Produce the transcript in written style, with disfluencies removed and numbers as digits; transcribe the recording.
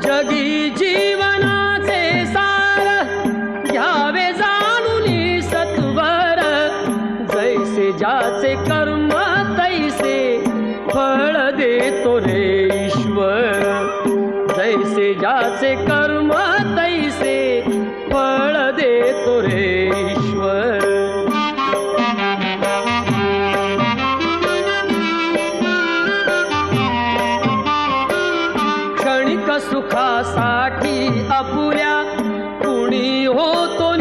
जगी जीवनाचे सार घ्यावे जाणून सत्वर, जैसे ज्याचे कर्म तैसे फळ देतो रे ईश्वर, जैसे ज्याचे कर्म तैसे फळ देतो रे ईश्वर. क्षणिक सुखासाठी अपुऱ्या कुणी होतो